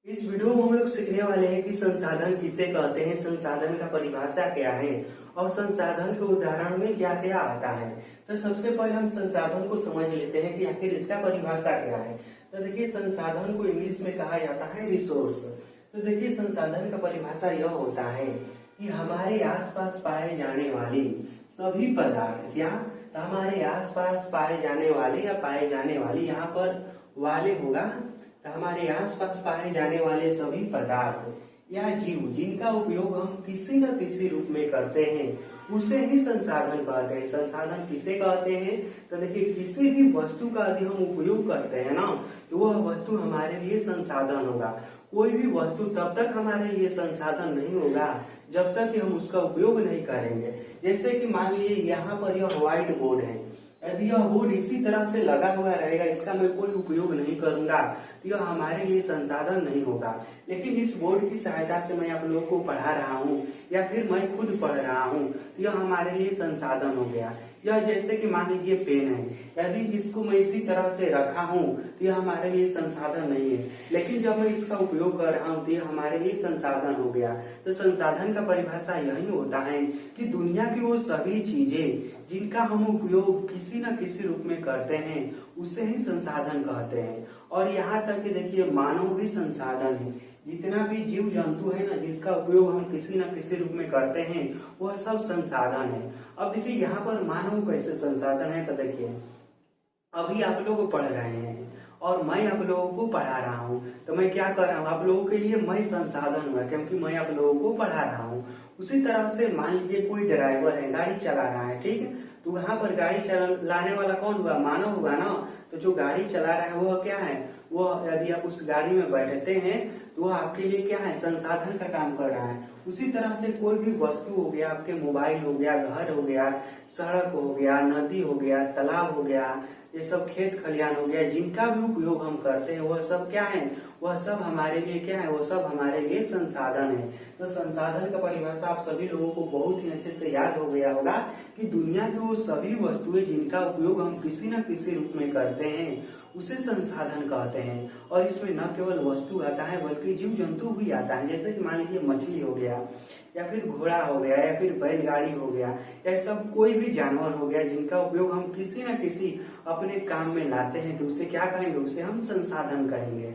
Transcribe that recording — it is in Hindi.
इस वीडियो में हम लोग सीखने वाले हैं कि संसाधन किसे कहते हैं, संसाधन का परिभाषा क्या है और संसाधन के उदाहरण में क्या क्या आता है। तो सबसे पहले हम संसाधन को समझ लेते हैं कि आखिर इसका परिभाषा क्या है। तो देखिए, संसाधन को इंग्लिश में कहा जाता है रिसोर्स। तो देखिए, संसाधन का परिभाषा यह होता है कि हमारे आसपास पाए जाने वाले सभी पदार्थ, क्या तो हमारे आसपास पाए जाने वाले या पाए जाने वाली, यहाँ पर वाले होगा, तो हमारे आसपास पाए जाने वाले सभी पदार्थ या जीव जिनका उपयोग हम किसी न किसी रूप में करते हैं उसे ही संसाधन कहते हैं। संसाधन किसे कहते हैं? तो देखिए, किसी भी वस्तु का यदि हम उपयोग करते हैं ना, तो वह वस्तु हमारे लिए संसाधन होगा। कोई भी वस्तु तब तक हमारे लिए संसाधन नहीं होगा जब तक कि हम उसका उपयोग नहीं करेंगे। जैसे कि मान लीजिए यहाँ पर यह व्हाइट बोर्ड है, यदि यह बोर्ड इसी तरह से लगा हुआ रहेगा, इसका मैं कोई उपयोग नहीं करूंगा, तो यह हमारे लिए संसाधन नहीं होगा। लेकिन इस बोर्ड की सहायता से मैं आप लोगों को पढ़ा रहा हूँ या फिर मैं खुद पढ़ रहा हूँ, तो यह हमारे लिए संसाधन हो गया। यह जैसे कि मान लीजिए पेन है, यदि इसको मैं इसी तरह से रखा हूँ तो यह हमारे लिए संसाधन नहीं है, लेकिन जब मैं इसका उपयोग कर रहा हूँ तो यह हमारे लिए संसाधन हो गया। तो संसाधन का परिभाषा यही होता है कि दुनिया की वो सभी चीजें जिनका हम उपयोग किसी न किसी रूप में करते हैं उसे ही संसाधन कहते हैं। और यहाँ तक कि देखिए, मानव भी संसाधन है। जितना भी जीव जंतु है ना, जिसका उपयोग हम किसी न किसी रूप में करते हैं, वह सब संसाधन है। अब देखिए, यहाँ पर मानव कैसे संसाधन है, तो देखिए, अभी आप लोग पढ़ रहे हैं और मैं आप लोगों को पढ़ा रहा हूँ, तो मैं क्या कर रहा हूँ, आप लोगों के लिए मैं संसाधन हुआ क्योंकि मैं आप लोगों को पढ़ा रहा हूँ। उसी तरह से मान लीजिए कोई ड्राइवर है, गाड़ी चला रहा है, ठीक है, तो वहां पर गाड़ी चलाने वाला कौन हुआ? मानव हुआ ना। तो जो गाड़ी चला रहा है वह क्या है? वो यदि आप उस गाड़ी में बैठते हैं तो वह आपके लिए क्या है? संसाधन का काम कर रहा है। उसी तरह से कोई भी वस्तु हो गया, आपके मोबाइल हो गया, घर हो गया, सड़क हो गया, नदी हो गया, तालाब हो गया, ये सब खेत खलियान हो गया, जिनका भी उपयोग हम करते हैं वह सब क्या है? वह सब हमारे लिए क्या है? वह सब हमारे लिए संसाधन है। तो संसाधन का परिभाषा आप सभी लोगों को बहुत ही अच्छे से याद हो गया होगा कि दुनिया की वो सभी वस्तुएं जिनका उपयोग हम किसी न किसी रूप में करते हैं उसे संसाधन कहते हैं। और इसमें न केवल वस्तु आता है बल्कि जीव जंतु भी आता है। जैसे कि मान लीजिए मछली हो गया या फिर घोड़ा हो गया या फिर बैलगाड़ी हो गया, या सब कोई भी जानवर हो गया जिनका उपयोग हम किसी न किसी अपने काम में लाते हैं, तो उसे क्या कहेंगे? उसे हम संसाधन कहेंगे।